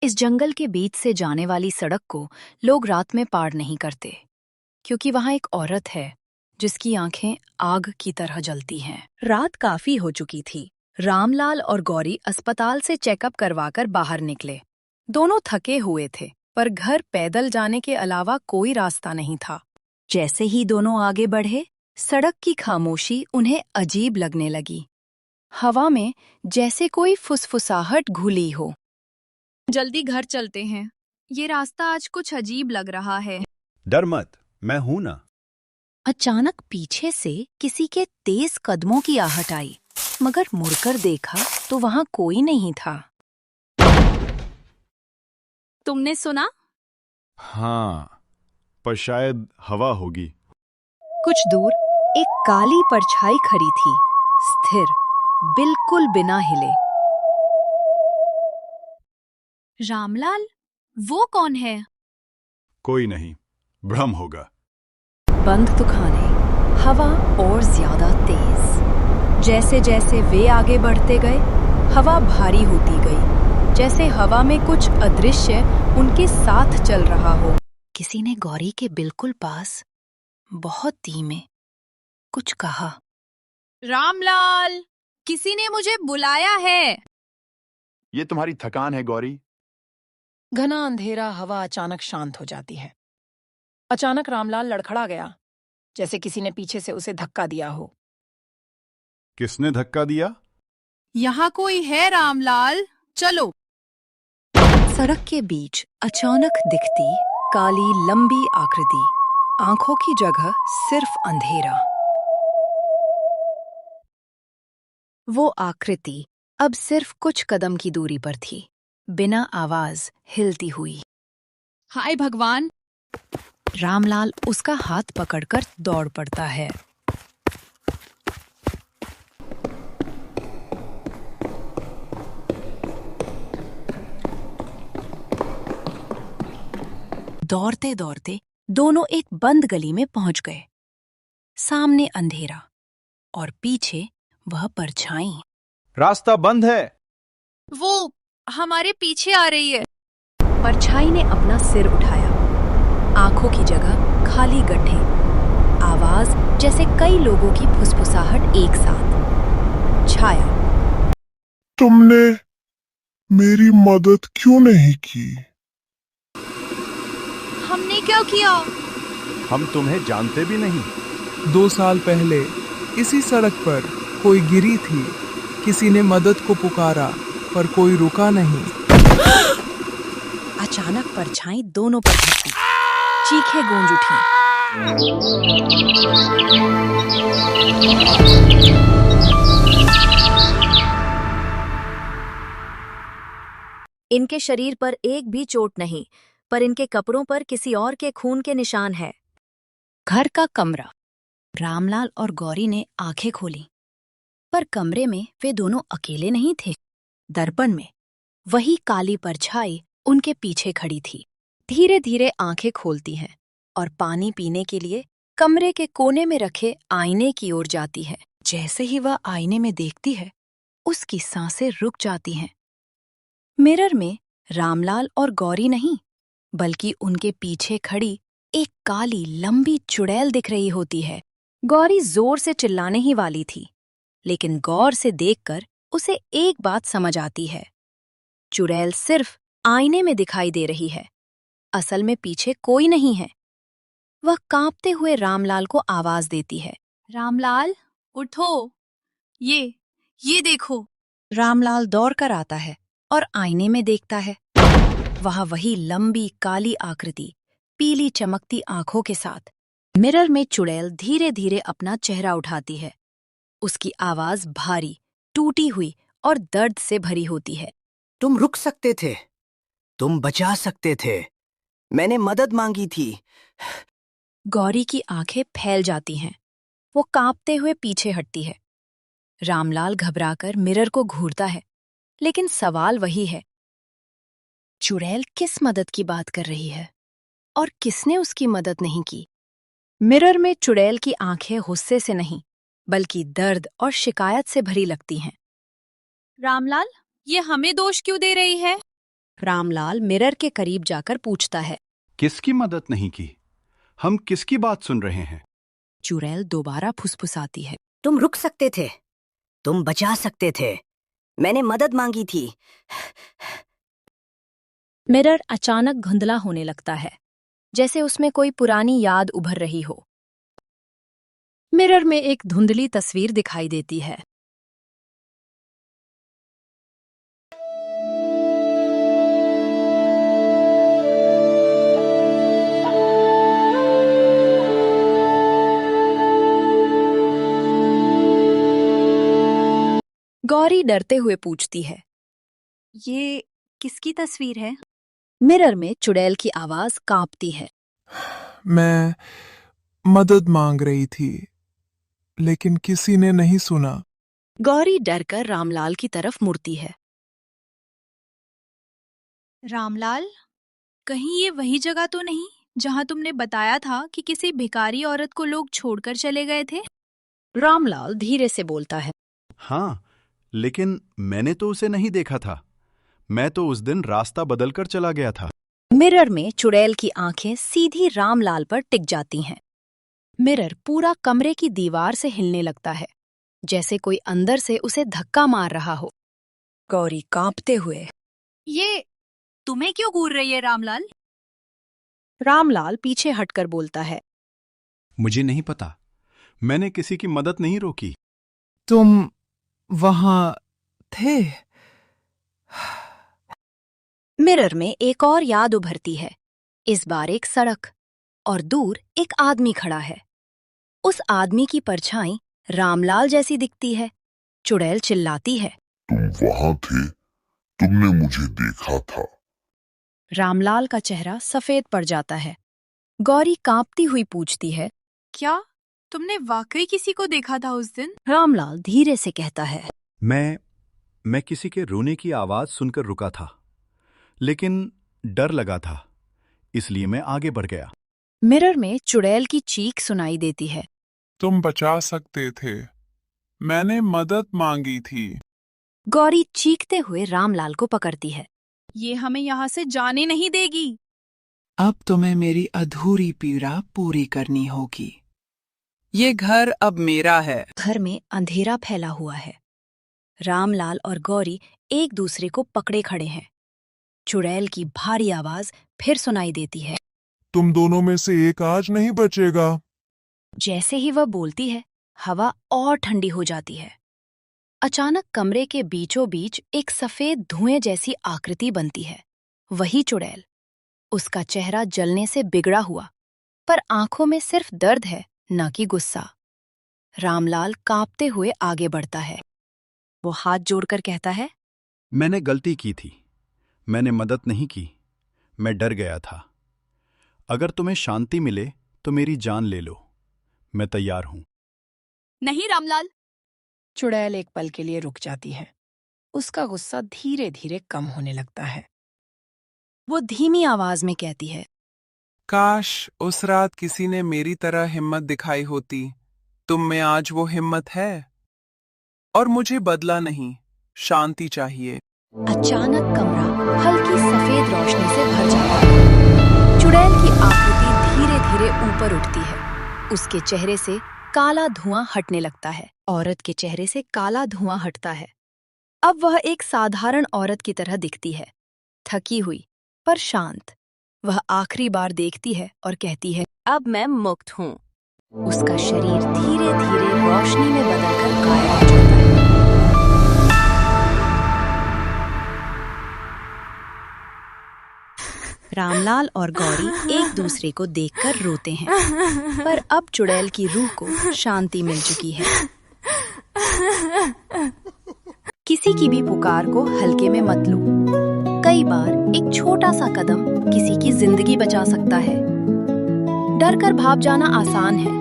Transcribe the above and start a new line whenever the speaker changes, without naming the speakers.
इस जंगल के बीच से जाने वाली सड़क को लोग रात में पार नहीं करते, क्योंकि वहां एक औरत है जिसकी आंखें आग की तरह जलती हैं। रात काफी हो चुकी थी। रामलाल और गौरी अस्पताल से चेकअप करवाकर बाहर निकले। दोनों थके हुए थे, पर घर पैदल जाने के अलावा कोई रास्ता नहीं था। जैसे ही दोनों आगे बढ़े, सड़क की खामोशी उन्हें अजीब लगने लगी। हवा में जैसे कोई फुसफुसाहट घुली हो। जल्दी घर चलते हैं, ये रास्ता आज कुछ अजीब लग रहा है।
डर मत, मैं हूं ना।
अचानक पीछे से किसी के तेज कदमों की आहट आई, मगर मुड़कर देखा तो वहां कोई नहीं था। तुमने सुना?
हाँ, पर शायद हवा होगी।
कुछ दूर एक काली परछाई खड़ी थी, स्थिर, बिल्कुल बिना हिले। रामलाल, वो कौन है?
कोई नहीं, भ्रम होगा।
बंद दुकानें, हवा और ज्यादा तेज। जैसे जैसे वे आगे बढ़ते गए, हवा भारी होती गई, जैसे हवा में कुछ अदृश्य उनके साथ चल रहा हो। किसी ने गौरी के बिल्कुल पास बहुत धीमे कुछ कहा। रामलाल, किसी ने मुझे बुलाया है।
ये तुम्हारी थकान है गौरी।
घना अंधेरा, हवा अचानक शांत हो जाती है। अचानक रामलाल लड़खड़ा गया, जैसे किसी ने पीछे से उसे धक्का दिया हो।
किसने धक्का दिया?
यहाँ कोई है रामलाल, चलो।
सड़क के बीच अचानक दिखती काली लंबी आकृति, आंखों की जगह सिर्फ अंधेरा। वो आकृति अब सिर्फ कुछ कदम की दूरी पर थी, बिना आवाज हिलती हुई।
हाय भगवान!
रामलाल उसका हाथ पकड़कर दौड़ पड़ता है। दौड़ते दौड़ते दोनों एक बंद गली में पहुंच गए। सामने अंधेरा और पीछे वह परछाई।
रास्ता बंद है।
वो हमारे पीछे आ रही है।
परछाई ने अपना सिर उठाया, आंखों की जगह खाली गड्ढे, आवाज जैसे कई लोगों की फुसफुसाहट एक साथ। छाया।
तुमने मेरी मदद क्यों नहीं की?
हमने क्या किया?
हम तुम्हें जानते भी नहीं।
2 साल पहले इसी सड़क पर कोई गिरी थी। किसी ने मदद को पुकारा, पर कोई रुका नहीं।
अचानक परछाई दोनों पर गिरती, चीखें गूंज उठी। इनके शरीर पर एक भी चोट नहीं, पर इनके कपड़ों पर किसी और के खून के निशान है। घर का कमरा। रामलाल और गौरी ने आंखें खोली, पर कमरे में वे दोनों अकेले नहीं थे। दर्पण में वही काली परछाई उनके पीछे खड़ी थी। धीरे धीरे आंखें खोलती हैं और पानी पीने के लिए कमरे के कोने में रखे आईने की ओर जाती है। जैसे ही वह आईने में देखती है, उसकी सांसें रुक जाती हैं। मिरर में रामलाल और गौरी नहीं, बल्कि उनके पीछे खड़ी एक काली लंबी चुड़ैल दिख रही होती है। गौरी जोर से चिल्लाने ही वाली थी, लेकिन गौर से देखकर उसे एक बात समझ आती है। चुड़ैल सिर्फ आईने में दिखाई दे रही है, असल में पीछे कोई नहीं है। वह कांपते हुए रामलाल को आवाज देती है।
रामलाल, उठो। ये देखो।
रामलाल दौड़कर आता है और आईने में देखता है। वहां वही लंबी काली आकृति, पीली चमकती आंखों के साथ। मिरर में चुड़ैल धीरे धीरे अपना चेहरा उठाती है। उसकी आवाज भारी, टूटी हुई और दर्द से भरी होती है।
तुम रुक सकते थे, तुम बचा सकते थे, मैंने मदद मांगी थी।
गौरी की आंखें फैल जाती हैं। वो कांपते हुए पीछे हटती है। रामलाल घबराकर मिरर को घूरता है, लेकिन सवाल वही है, चुड़ैल किस मदद की बात कर रही है और किसने उसकी मदद नहीं की? मिरर में चुड़ैल की आंखें गुस्से से नहीं, बल्कि दर्द और शिकायत से भरी लगती हैं।
रामलाल, ये हमें दोष क्यों दे रही है?
रामलाल मिरर के करीब जाकर पूछता है।
किसकी मदद नहीं की? हम किसकी बात सुन रहे हैं?
चुड़ैल दोबारा फुसफुसाती है।
तुम रुक सकते थे, तुम बचा सकते थे, मैंने मदद मांगी थी।
मिरर अचानक धुंधला होने लगता है, जैसे उसमें कोई पुरानी याद उभर रही हो। मिरर में एक धुंधली तस्वीर दिखाई देती है। गौरी डरते हुए पूछती है,
ये किसकी तस्वीर है?
मिरर में चुड़ैल की आवाज कांपती है।
मैं मदद मांग रही थी, लेकिन किसी ने नहीं सुना।
गौरी डरकर रामलाल की तरफ मुड़ती है।
रामलाल, कहीं ये वही जगह तो नहीं जहां तुमने बताया था कि किसी भिखारी औरत को लोग छोड़कर चले गए थे?
रामलाल धीरे से बोलता है।
हाँ, लेकिन मैंने तो उसे नहीं देखा था। मैं तो उस दिन रास्ता बदलकर चला गया था।
मिरर में चुड़ैल की आंखें सीधी रामलाल पर टिक जाती हैं। मिरर पूरा कमरे की दीवार से हिलने लगता है, जैसे कोई अंदर से उसे धक्का मार रहा हो। गौरी कांपते हुए,
ये तुम्हें क्यों घूर रही है रामलाल?
रामलाल पीछे हटकर बोलता है।
मुझे नहीं पता, मैंने किसी की मदद नहीं रोकी।
तुम वहां थे?
मिरर में एक और याद उभरती है। इस बार एक सड़क, और दूर एक आदमी खड़ा है। उस आदमी की परछाई रामलाल जैसी दिखती है। चुड़ैल चिल्लाती है,
तुम वहां थे, तुमने मुझे देखा था।
रामलाल का चेहरा सफेद पड़ जाता है। गौरी कांपती हुई पूछती है,
क्या तुमने वाकई किसी को देखा था उस दिन?
रामलाल धीरे से कहता है,
मैं किसी के रोने की आवाज सुनकर रुका था, लेकिन डर लगा था, इसलिए मैं आगे बढ़ गया।
मिरर में चुड़ैल की चीख सुनाई देती है।
तुम बचा सकते थे, मैंने मदद मांगी थी।
गौरी चीखते हुए रामलाल को पकड़ती है।
ये हमें यहाँ से जाने नहीं देगी।
अब तुम्हें मेरी अधूरी पीड़ा पूरी करनी होगी। ये घर अब मेरा है।
घर में अंधेरा फैला हुआ है। रामलाल और गौरी एक दूसरे को पकड़े खड़े हैं। चुड़ैल की भारी आवाज फिर सुनाई देती है।
तुम दोनों में से एक आज नहीं बचेगा।
जैसे ही वह बोलती है, हवा और ठंडी हो जाती है। अचानक कमरे के बीचों बीच एक सफेद धुएं जैसी आकृति बनती है। वही चुड़ैल। उसका चेहरा जलने से बिगड़ा हुआ, पर आंखों में सिर्फ दर्द है, न कि गुस्सा। रामलाल कांपते हुए आगे बढ़ता है। वो हाथ जोड़कर कहता है,
मैंने गलती की थी, मैंने मदद नहीं की, मैं डर गया था। अगर तुम्हें शांति मिले तो मेरी जान ले लो, मैं तैयार हूं।
नहीं रामलाल।
चुड़ैल एक पल के लिए रुक जाती है। उसका गुस्सा धीरे धीरे कम होने लगता है।
वो धीमी आवाज में कहती है,
काश उस रात किसी ने मेरी तरह हिम्मत दिखाई होती। तुम में आज वो हिम्मत है, और मुझे बदला नहीं, शांति चाहिए।
अचानक कमरा हल्की सफेद रोशनी से भर जाता है। चुड़ैल की आकृति धीरे धीरे ऊपर उठती है। उसके चेहरे से काला धुआं हटने लगता है। औरत के चेहरे से काला धुआं हटता है। अब वह एक साधारण औरत की तरह दिखती है, थकी हुई पर शांत। वह आखिरी बार देखती है और कहती है, अब मैं मुक्त हूँ। उसका शरीर धीरे धीरे रोशनी में बदलकर गायब हो जाता है। रामलाल और गौरी एक दूसरे को देखकर रोते हैं, पर अब चुड़ैल की रूह को शांति मिल चुकी है। किसी की भी पुकार को हल्के में मत लो। कई बार एक छोटा सा कदम किसी की जिंदगी बचा सकता है। डर कर भाग जाना आसान है,